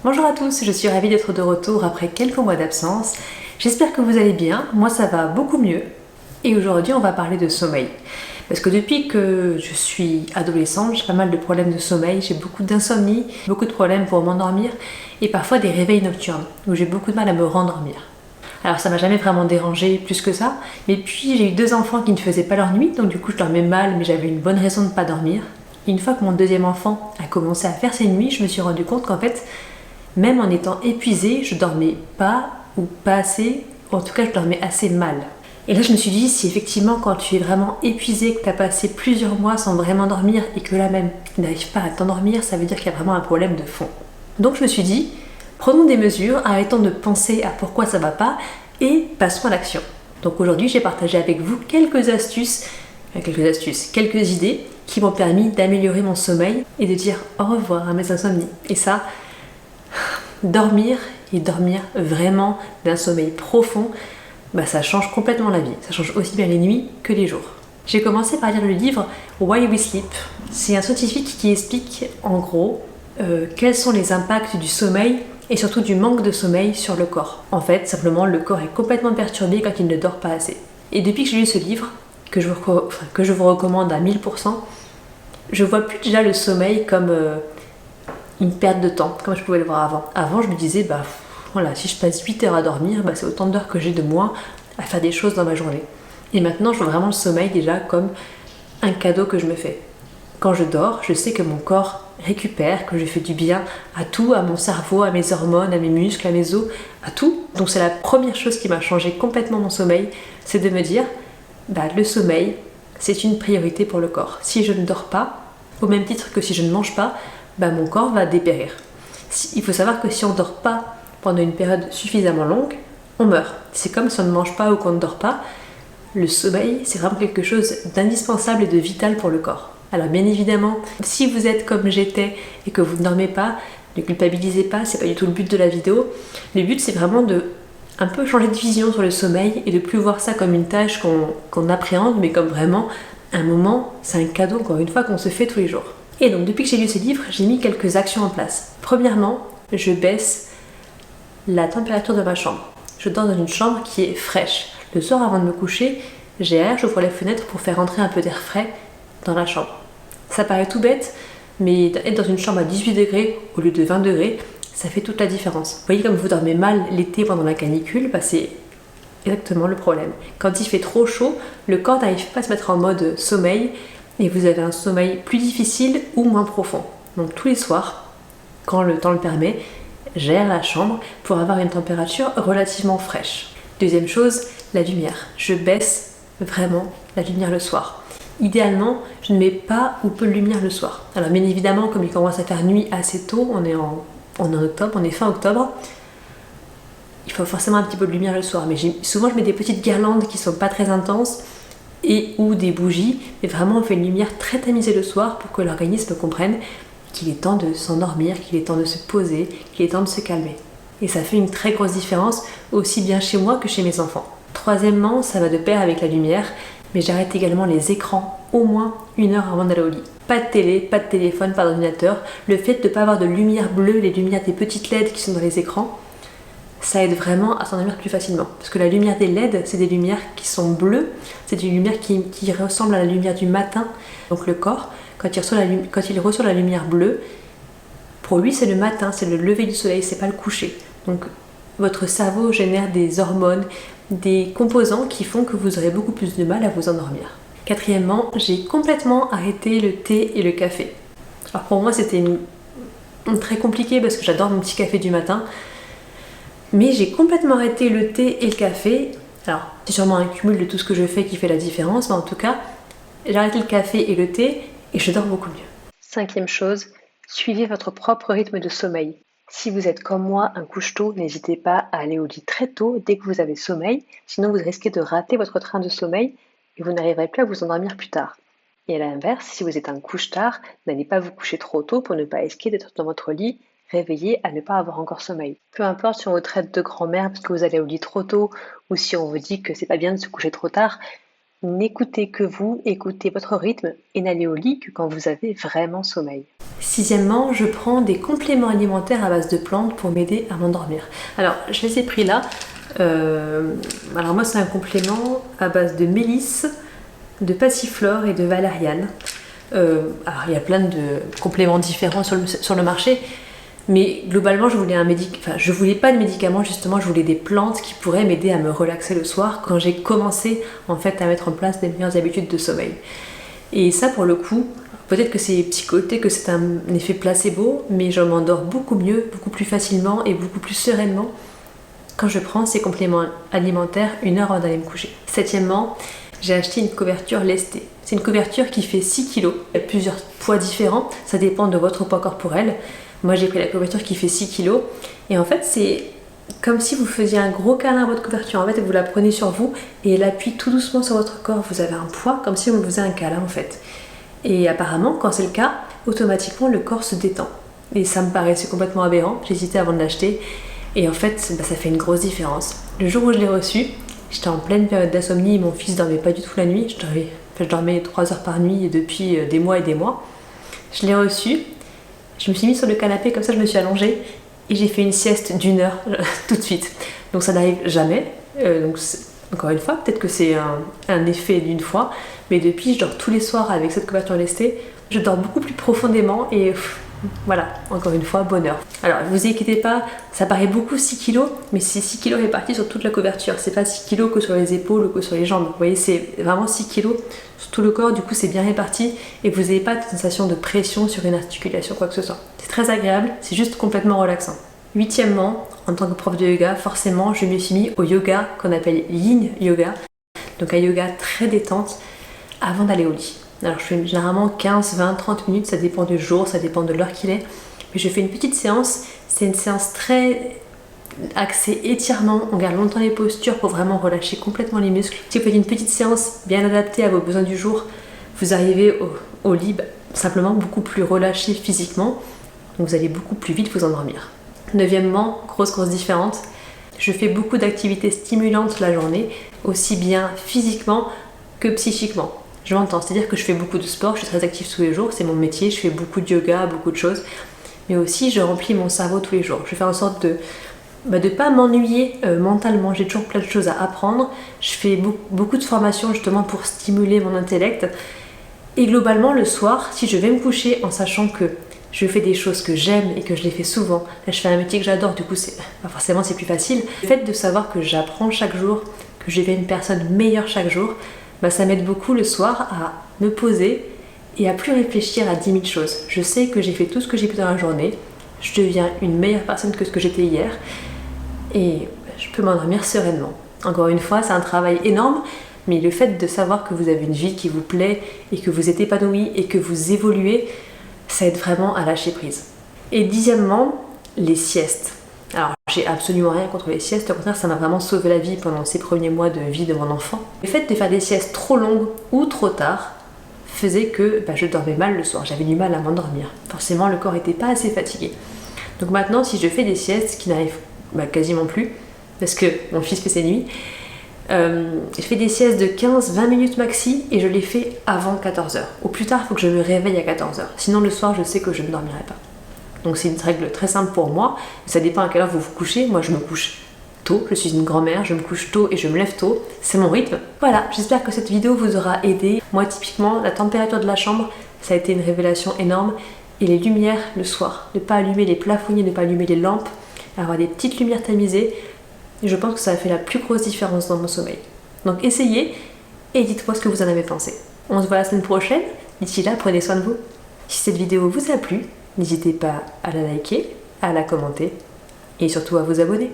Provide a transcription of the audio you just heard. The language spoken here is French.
Bonjour à tous, je suis ravie d'être de retour après quelques mois d'absence. J'espère que vous allez bien, moi ça va beaucoup mieux. Et aujourd'hui on va parler de sommeil. Parce que depuis que je suis adolescente, j'ai pas mal de problèmes de sommeil, j'ai beaucoup d'insomnie, beaucoup de problèmes pour m'endormir et parfois des réveils nocturnes où j'ai beaucoup de mal à me rendormir. Alors ça m'a jamais vraiment dérangé plus que ça, mais puis j'ai eu 2 enfants qui ne faisaient pas leur nuit, donc du coup je dormais mal mais j'avais une bonne raison de ne pas dormir. Et une fois que mon deuxième enfant a commencé à faire ses nuits, je me suis rendu compte qu'en fait, même en étant épuisée, je dormais pas ou pas assez, ou en tout cas je dormais assez mal. Et là je me suis dit, si effectivement quand tu es vraiment épuisé, que tu as passé plusieurs mois sans vraiment dormir et que là même tu n'arrives pas à t'endormir, ça veut dire qu'il y a vraiment un problème de fond. Donc je me suis dit, prenons des mesures, arrêtons de penser à pourquoi ça va pas et passons à l'action. Donc aujourd'hui j'ai partagé avec vous quelques idées qui m'ont permis d'améliorer mon sommeil et de dire au revoir à mes insomnies. Et ça, dormir et dormir vraiment d'un sommeil profond, ça change complètement la vie. Ça change aussi bien les nuits que les jours. J'ai commencé par lire le livre Why We Sleep. C'est un scientifique qui explique en gros quels sont les impacts du sommeil et surtout du manque de sommeil sur le corps. En fait, simplement, le corps est complètement perturbé quand il ne dort pas assez. Et depuis que j'ai lu ce livre, que je vous recommande à 1000%, je vois plus déjà le sommeil comme une perte de temps, comme je pouvais le voir avant. Avant, je me disais, voilà, si je passe 8 heures à dormir, c'est autant d'heures que j'ai de moins à faire des choses dans ma journée. Et maintenant, je vois vraiment le sommeil déjà comme un cadeau que je me fais. Quand je dors, je sais que mon corps récupère, que je fais du bien à tout, à mon cerveau, à mes hormones, à mes muscles, à mes os, à tout. Donc c'est la première chose qui m'a changé complètement mon sommeil, c'est de me dire, le sommeil, c'est une priorité pour le corps. Si je ne dors pas, au même titre que si je ne mange pas, mon corps va dépérir. Il faut savoir que si on ne dort pas pendant une période suffisamment longue, on meurt. C'est comme si on ne mange pas ou qu'on ne dort pas. Le sommeil, c'est vraiment quelque chose d'indispensable et de vital pour le corps. Alors bien évidemment, si vous êtes comme j'étais et que vous ne dormez pas, ne culpabilisez pas, c'est pas du tout le but de la vidéo. Le but c'est vraiment de un peu changer de vision sur le sommeil et de plus voir ça comme une tâche qu'on appréhende, mais comme vraiment un moment, c'est un cadeau encore une fois qu'on se fait tous les jours. Et donc depuis que j'ai lu ce livre, j'ai mis quelques actions en place. Premièrement, je baisse la température de ma chambre. Je dors dans une chambre qui est fraîche. Le soir avant de me coucher, j'ouvre les fenêtres pour faire entrer un peu d'air frais dans la chambre. Ça paraît tout bête, mais être dans une chambre à 18 degrés au lieu de 20 degrés, ça fait toute la différence. Vous voyez, comme vous dormez mal l'été pendant la canicule, c'est exactement le problème. Quand il fait trop chaud, le corps n'arrive pas à se mettre en mode sommeil et vous avez un sommeil plus difficile ou moins profond. Donc tous les soirs, quand le temps le permet, j'aère la chambre pour avoir une température relativement fraîche. Deuxième chose, la lumière. Je baisse vraiment la lumière le soir. Idéalement, je ne mets pas ou peu de lumière le soir. Alors bien évidemment, comme il commence à faire nuit assez tôt, on est en octobre, on est fin octobre, il faut forcément un petit peu de lumière le soir. Mais souvent, je mets des petites guirlandes qui sont pas très intenses et ou des bougies. Mais vraiment, on fait une lumière très tamisée le soir pour que l'organisme comprenne qu'il est temps de s'endormir, qu'il est temps de se poser, qu'il est temps de se calmer. Et ça fait une très grosse différence, aussi bien chez moi que chez mes enfants. Troisièmement, ça va de pair avec la lumière, mais j'arrête également les écrans au moins 1 heure avant d'aller au lit. Pas de télé, pas de téléphone, pas d'ordinateur. Le fait de ne pas avoir de lumière bleue, les lumières des petites LED qui sont dans les écrans, ça aide vraiment à s'endormir plus facilement. Parce que la lumière des LED, c'est des lumières qui sont bleues, c'est des lumières qui ressemblent à la lumière du matin. Donc le corps, quand il reçoit la lumière bleue, pour lui c'est le matin, c'est le lever du soleil, c'est pas le coucher. Donc votre cerveau génère des hormones, des composants qui font que vous aurez beaucoup plus de mal à vous endormir. Quatrièmement, j'ai complètement arrêté le thé et le café. Alors pour moi c'était très compliqué parce que j'adore mon petit café du matin, mais j'ai complètement arrêté le thé et le café. Alors c'est sûrement un cumul de tout ce que je fais qui fait la différence, mais en tout cas j'ai arrêté le café et le thé et je dors beaucoup mieux. Cinquième chose, suivez votre propre rythme de sommeil. Si vous êtes comme moi un couche-tôt, n'hésitez pas à aller au lit très tôt dès que vous avez sommeil, sinon vous risquez de rater votre train de sommeil et vous n'arriverez plus à vous endormir plus tard. Et à l'inverse, si vous êtes un couche-tard, n'allez pas vous coucher trop tôt pour ne pas risquer d'être dans votre lit, réveillé à ne pas avoir encore sommeil. Peu importe si on vous traite de grand-mère parce que vous allez au lit trop tôt ou si on vous dit que c'est pas bien de se coucher trop tard, N'écoutez que vous, écoutez votre rythme et n'allez au lit que quand vous avez vraiment sommeil. Sixièmement, je prends des compléments alimentaires à base de plantes pour m'aider à m'endormir. Alors, je les ai pris là. Alors moi, c'est un complément à base de mélisse, de passiflore et de valériane. Alors, il y a plein de compléments différents sur le marché. Mais globalement, je voulais pas de médicaments, justement, je voulais des plantes qui pourraient m'aider à me relaxer le soir quand j'ai commencé en fait à mettre en place des meilleures habitudes de sommeil. Et ça, pour le coup, peut-être que c'est psychoté, que c'est un effet placebo, mais je m'endors beaucoup mieux, beaucoup plus facilement et beaucoup plus sereinement quand je prends ces compléments alimentaires 1 heure avant d'aller me coucher. Septièmement, j'ai acheté une couverture lestée. C'est une couverture qui fait 6 kg. Il y a plusieurs poids différents, ça dépend de votre poids corporel. Moi, j'ai pris la couverture qui fait 6 kg. Et en fait, c'est comme si vous faisiez un gros câlin à votre couverture. En fait, vous la prenez sur vous et elle appuie tout doucement sur votre corps. Vous avez un poids comme si on vous faisait un câlin en fait. Et apparemment, quand c'est le cas, automatiquement le corps se détend. Et ça me paraissait complètement aberrant. J'hésitais avant de l'acheter. Et en fait, ça fait une grosse différence. Le jour où je l'ai reçu, j'étais en pleine période d'insomnie. Mon fils dormait pas du tout la nuit. Je dormais 3 heures par nuit depuis des mois et des mois. Je l'ai reçu. Je me suis mise sur le canapé, comme ça je me suis allongée et j'ai fait une sieste d'1 heure tout de suite. Donc ça n'arrive jamais. Encore une fois, peut-être que c'est un effet d'une fois, mais depuis je dors tous les soirs avec cette couverture lestée. Je dors beaucoup plus profondément et voilà, encore une fois, bonheur. Alors, ne vous inquiétez pas, ça paraît beaucoup 6 kg, mais c'est 6 kg répartis sur toute la couverture. C'est pas 6 kg que sur les épaules ou que sur les jambes. Vous voyez, c'est vraiment 6 kg sur tout le corps, du coup c'est bien réparti et vous n'avez pas de sensation de pression sur une articulation, quoi que ce soit. C'est très agréable, c'est juste complètement relaxant. Huitièmement, en tant que prof de yoga, forcément, je me suis mis au yoga qu'on appelle Yin Yoga. Donc un yoga très détente avant d'aller au lit. Alors je fais généralement 15, 20, 30 minutes, ça dépend du jour, ça dépend de l'heure qu'il est. Mais je fais une petite séance, c'est une séance très axée étirement, on garde longtemps les postures pour vraiment relâcher complètement les muscles. Si vous faites une petite séance bien adaptée à vos besoins du jour, vous arrivez au lit simplement beaucoup plus relâché physiquement, donc vous allez beaucoup plus vite vous endormir. Neuvièmement, grosse différence, je fais beaucoup d'activités stimulantes la journée, aussi bien physiquement que psychiquement. Je m'entends, c'est-à-dire que je fais beaucoup de sport, je suis très active tous les jours, c'est mon métier, je fais beaucoup de yoga, beaucoup de choses, mais aussi je remplis mon cerveau tous les jours. Je fais en sorte de ne pas m'ennuyer mentalement, j'ai toujours plein de choses à apprendre, je fais beaucoup de formations justement pour stimuler mon intellect, et globalement le soir, si je vais me coucher en sachant que je fais des choses que j'aime et que je les fais souvent, là je fais un métier que j'adore, du coup forcément c'est plus facile, le fait de savoir que j'apprends chaque jour, que je deviens une personne meilleure chaque jour, ça m'aide beaucoup le soir à me poser et à plus réfléchir à 10 000 choses. Je sais que j'ai fait tout ce que j'ai pu dans la journée, je deviens une meilleure personne que ce que j'étais hier et je peux m'endormir sereinement. Encore une fois, c'est un travail énorme, mais le fait de savoir que vous avez une vie qui vous plaît et que vous êtes épanoui et que vous évoluez, ça aide vraiment à lâcher prise. Et dixièmement, les siestes. Alors, j'ai absolument rien contre les siestes, au contraire, ça m'a vraiment sauvé la vie pendant ces premiers mois de vie de mon enfant. Le fait de faire des siestes trop longues ou trop tard faisait que je dormais mal le soir, j'avais du mal à m'endormir. Forcément, le corps n'était pas assez fatigué. Donc maintenant, si je fais des siestes, ce qui n'arrive quasiment plus, parce que mon fils fait ses nuits, je fais des siestes de 15-20 minutes maxi et je les fais avant 14h. Au plus tard, il faut que je me réveille à 14h. Sinon, le soir, je sais que je ne dormirai pas. Donc c'est une règle très simple pour moi, ça dépend à quelle heure vous vous couchez. Moi je me couche tôt, je suis une grand-mère, je me couche tôt et je me lève tôt, c'est mon rythme. Voilà, j'espère que cette vidéo vous aura aidé. Moi typiquement, la température de la chambre, ça a été une révélation énorme. Et les lumières le soir, ne pas allumer les plafonniers, ne pas allumer les lampes, avoir des petites lumières tamisées, et je pense que ça a fait la plus grosse différence dans mon sommeil. Donc essayez et dites-moi ce que vous en avez pensé. On se voit la semaine prochaine, d'ici là prenez soin de vous. Si cette vidéo vous a plu, n'hésitez pas à la liker, à la commenter et surtout à vous abonner.